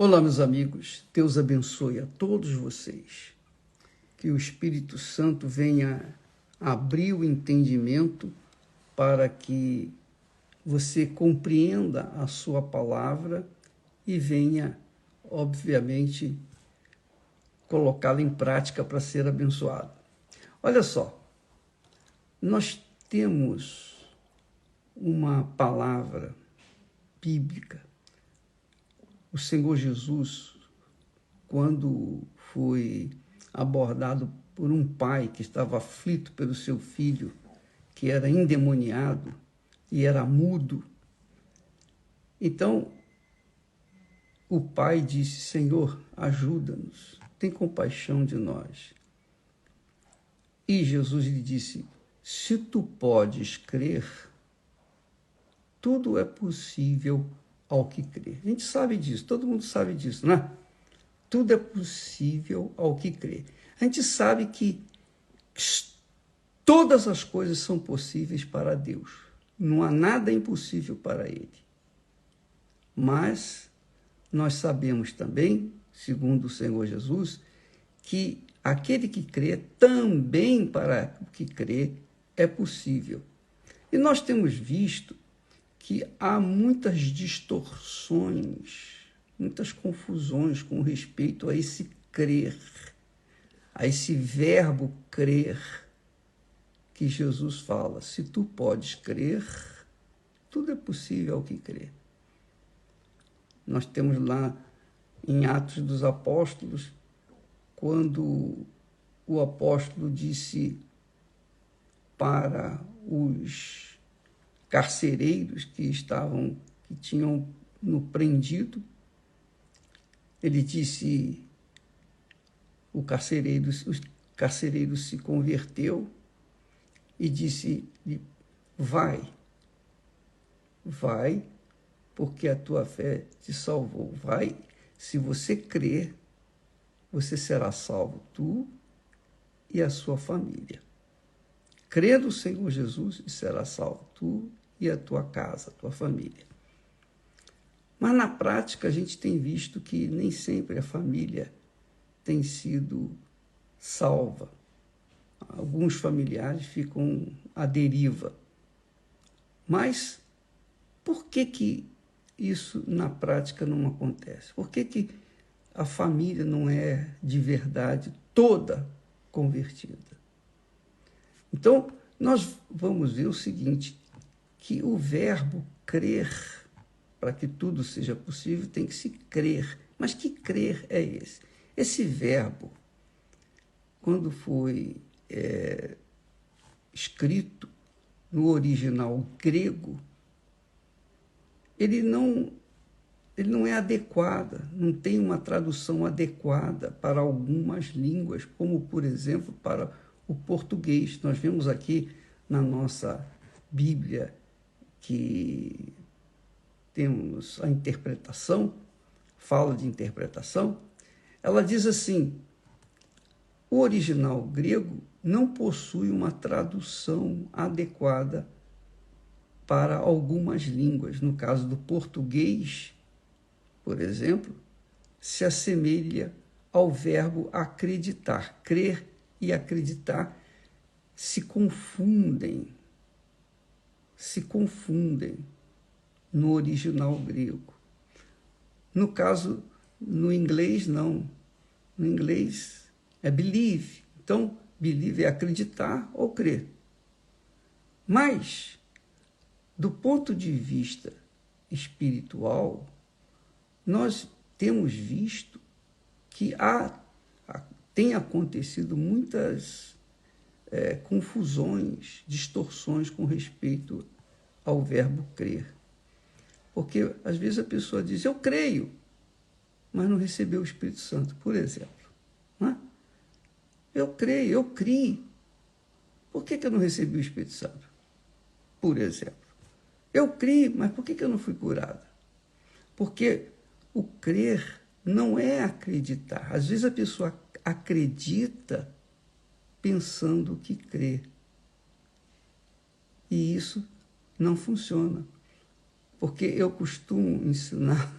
Olá, meus amigos. Deus abençoe a todos vocês. Que o Espírito Santo venha abrir o entendimento para que você compreenda a sua palavra e venha, obviamente, colocá-la em prática para ser abençoado. Olha só, nós temos uma palavra bíblica. O Senhor Jesus, quando foi abordado por um pai que estava aflito pelo seu filho, que era endemoniado e era mudo, então o pai disse: Senhor, ajuda-nos, tem compaixão de nós. E Jesus lhe disse: se tu podes crer, tudo é possível ao que crê. A gente sabe disso, todo mundo sabe disso, não é? Tudo é possível ao que crê. A gente sabe que todas as coisas são possíveis para Deus. Não há nada impossível para Ele. Mas nós sabemos também, segundo o Senhor Jesus, que aquele que crê, também para o que crê, é possível. E nós temos visto que há muitas distorções, muitas confusões com respeito a esse crer, a esse verbo crer, que Jesus fala: se tu podes crer, tudo é possível ao que crê. Nós temos lá em Atos dos Apóstolos, quando o apóstolo disse para os carcereiros que tinham no prendido, ele disse, o carcereiro se converteu e disse: vai, porque a tua fé te salvou. Vai, se você crer, você será salvo, tu e a sua família. Crê no Senhor Jesus e será salvo, tu e a tua casa, a tua família. Mas na prática a gente tem visto que nem sempre a família tem sido salva. Alguns familiares ficam à deriva. Mas por que isso na prática não acontece? Por que a família não é de verdade toda convertida? Então, nós vamos ver o seguinte, que o verbo crer, para que tudo seja possível, tem que se crer. Mas que crer é esse? Esse verbo, quando foi escrito no original grego, ele não é adequado, não tem uma tradução adequada para algumas línguas, como, por exemplo, para o português. Nós vemos aqui na nossa Bíblia que temos a interpretação, fala de interpretação, ela diz assim: o original grego não possui uma tradução adequada para algumas línguas. No caso do português, por exemplo, se assemelha ao verbo acreditar. Crer e acreditar se confundem no original grego. No caso, no inglês, não. No inglês é believe. Então, believe é acreditar ou crer. Mas, do ponto de vista espiritual, nós temos visto que tem acontecido muitas confusões, distorções com respeito ao verbo crer. Porque, às vezes, a pessoa diz: eu creio, mas não recebeu o Espírito Santo, por exemplo. Não é? Eu creio, eu criei. Por que eu não recebi o Espírito Santo? Por exemplo. Eu criei, mas por que eu não fui curada? Porque o crer não é acreditar. Às vezes a pessoa acredita pensando que crê. E isso não funciona. Porque eu costumo ensinar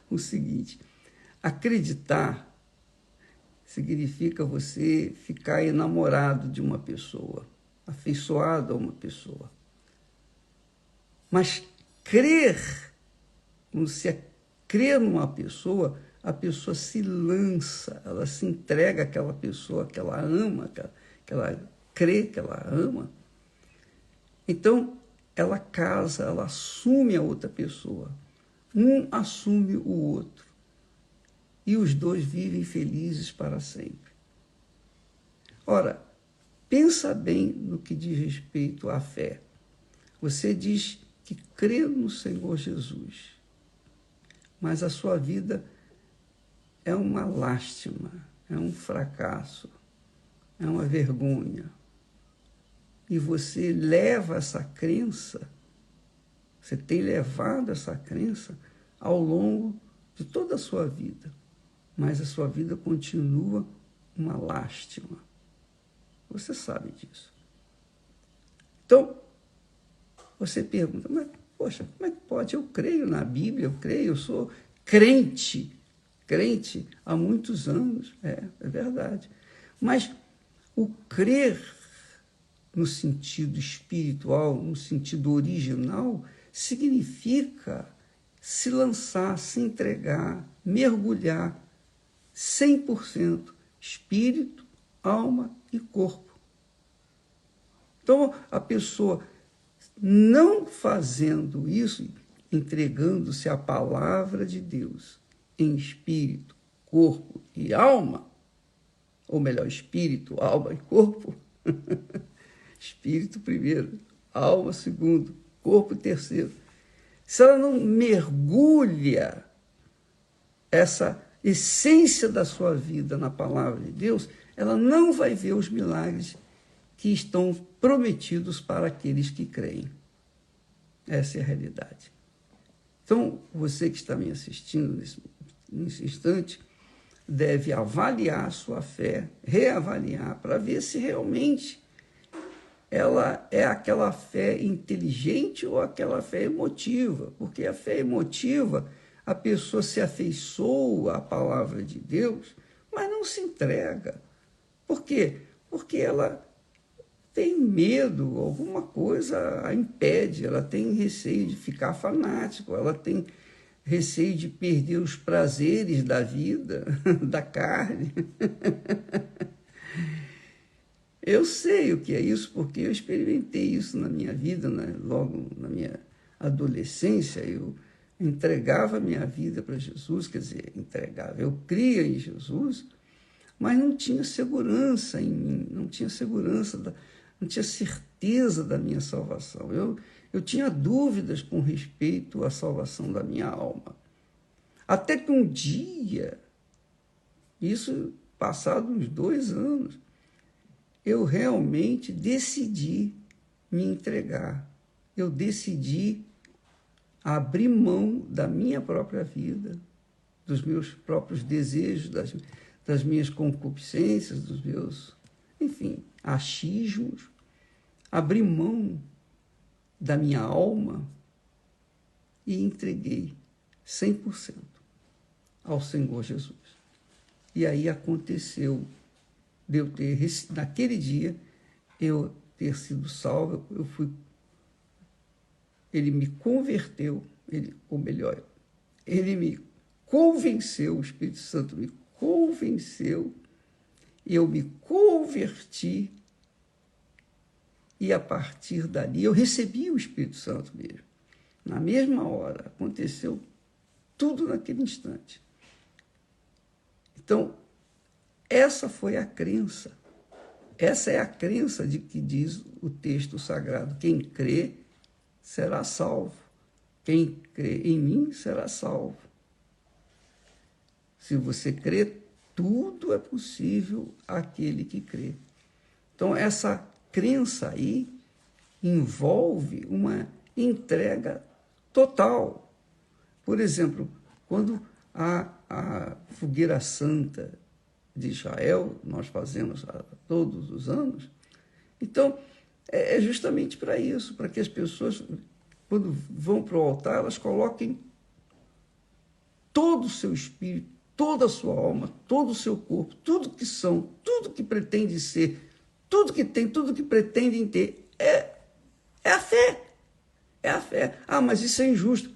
o seguinte: acreditar significa você ficar enamorado de uma pessoa, afeiçoado a uma pessoa. Mas crer, quando você crê numa pessoa, a pessoa se lança, ela se entrega àquela pessoa que ela ama, que ela crê que ela ama. Então, ela casa, ela assume a outra pessoa. Um assume o outro. E os dois vivem felizes para sempre. Ora, pensa bem no que diz respeito à fé. Você diz que crê no Senhor Jesus, mas a sua vida é uma lástima, é um fracasso, é uma vergonha. E você leva essa crença, você tem levado essa crença ao longo de toda a sua vida, mas a sua vida continua uma lástima. Você sabe disso. Então, você pergunta, mas, poxa, como é que pode? Eu creio na Bíblia, eu creio, eu sou crente há muitos anos, é verdade. Mas o crer no sentido espiritual, no sentido original, significa se lançar, se entregar, mergulhar 100% espírito, alma e corpo. Então, a pessoa não fazendo isso, entregando-se à palavra de Deus em espírito, corpo e alma, ou melhor, espírito, alma e corpo, espírito primeiro, alma segundo, corpo terceiro. Se ela não mergulha essa essência da sua vida na palavra de Deus, ela não vai ver os milagres que estão prometidos para aqueles que creem. Essa é a realidade. Então, você que está me assistindo nesse instante, deve avaliar a sua fé, reavaliar, para ver se realmente ela é aquela fé inteligente ou aquela fé emotiva. Porque a fé emotiva, a pessoa se afeiçoa à palavra de Deus, mas não se entrega. Por quê? Porque ela tem medo, alguma coisa a impede, ela tem receio de ficar fanático, ela tem receio de perder os prazeres da vida, da carne. Eu sei o que é isso, porque eu experimentei isso na minha vida, né? Logo na minha adolescência, eu entregava minha vida para Jesus, quer dizer, entregava, eu cria em Jesus, mas não tinha segurança em mim, não tinha segurança, não tinha certeza da minha salvação. Eu tinha dúvidas com respeito à salvação da minha alma. Até que um dia, isso passado uns 2 anos, eu realmente decidi me entregar. Eu decidi abrir mão da minha própria vida, dos meus próprios desejos, das minhas concupiscências, dos meus, enfim, achismos. Abri mão da minha alma e entreguei 100% ao Senhor Jesus. E aí aconteceu de eu ter, naquele dia, eu ter sido salvo, ele me converteu, ou melhor, ele me convenceu, o Espírito Santo me convenceu, eu me converti, e a partir dali eu recebi o Espírito Santo mesmo. Na mesma hora, aconteceu tudo naquele instante. Então, essa foi a crença. Essa é a crença de que diz o texto sagrado. Quem crê será salvo. Quem crê em mim será salvo. Se você crê, tudo é possível àquele que crê. Então, essa crença aí envolve uma entrega total. Por exemplo, quando a fogueira santa de Israel, nós fazemos todos os anos, então é justamente para isso, para que as pessoas, quando vão para o altar, elas coloquem todo o seu espírito, toda a sua alma, todo o seu corpo, tudo que são, tudo que pretende ser, tudo que tem, tudo que pretendem ter. É a fé. É a fé. Ah, mas isso é injusto.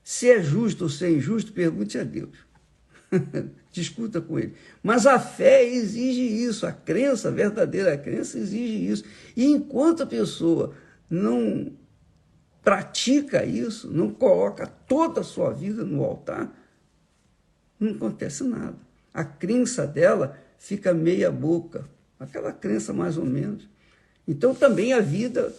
Se é justo ou se é injusto, pergunte a Deus. Discuta com ele. Mas a fé exige isso, a crença, a verdadeira crença exige isso. E enquanto a pessoa não pratica isso, não coloca toda a sua vida no altar, não acontece nada. A crença dela fica meia boca, aquela crença mais ou menos. Então também a vida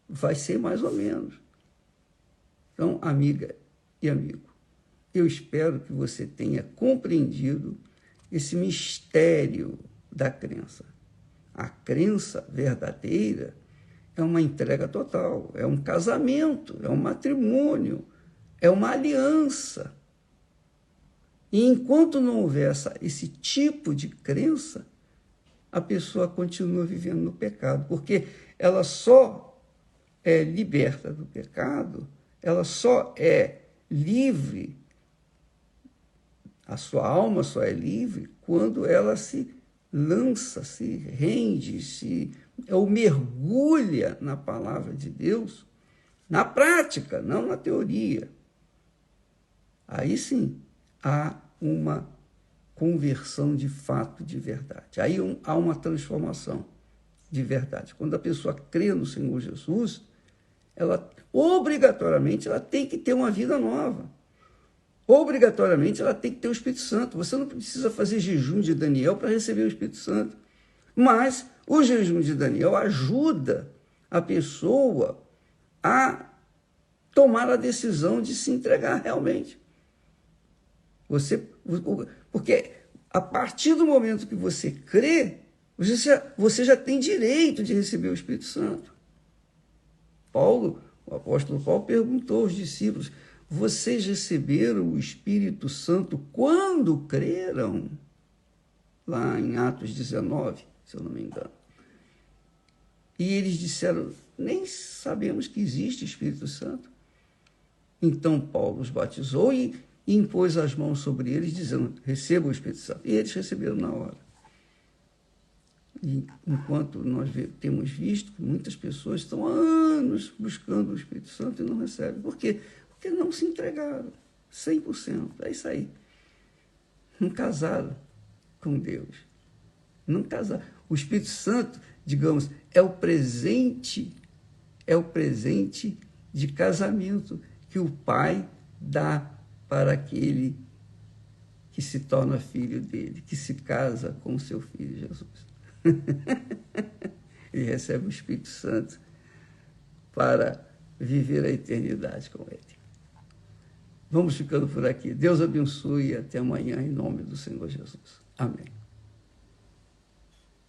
vai ser mais ou menos. Então, amiga e amigo, eu espero que você tenha compreendido esse mistério da crença. A crença verdadeira é uma entrega total, é um casamento, é um matrimônio, é uma aliança. E enquanto não houver esse tipo de crença, a pessoa continua vivendo no pecado, porque ela só é liberta do pecado, ela só é livre, a sua alma só é livre quando ela se lança, se rende, ou mergulha na palavra de Deus, na prática, não na teoria. Aí sim, há uma conversão de fato, de verdade. Aí há uma transformação de verdade. Quando a pessoa crê no Senhor Jesus, ela obrigatoriamente ela tem que ter uma vida nova. Obrigatoriamente ela tem que ter o Espírito Santo. Você não precisa fazer jejum de Daniel para receber o Espírito Santo. Mas o jejum de Daniel ajuda a pessoa a tomar a decisão de se entregar realmente. Porque a partir do momento que você crê, você já tem direito de receber o Espírito Santo. O apóstolo Paulo perguntou aos discípulos: vocês receberam o Espírito Santo quando creram? Lá em Atos 19, se eu não me engano. E eles disseram: nem sabemos que existe Espírito Santo. Então Paulo os batizou e impôs as mãos sobre eles, dizendo: recebam o Espírito Santo. E eles receberam na hora. E enquanto nós temos visto que muitas pessoas estão há anos buscando o Espírito Santo e não recebem. Por quê? Porque não se entregaram 100%. É isso aí. Não casaram com Deus. Não casaram. O Espírito Santo, digamos, é o presente de casamento que o Pai dá para aquele que se torna filho dele, que se casa com o seu filho Jesus. Ele recebe o Espírito Santo para viver a eternidade com ele. Vamos ficando por aqui. Deus abençoe e até amanhã, em nome do Senhor Jesus. Amém.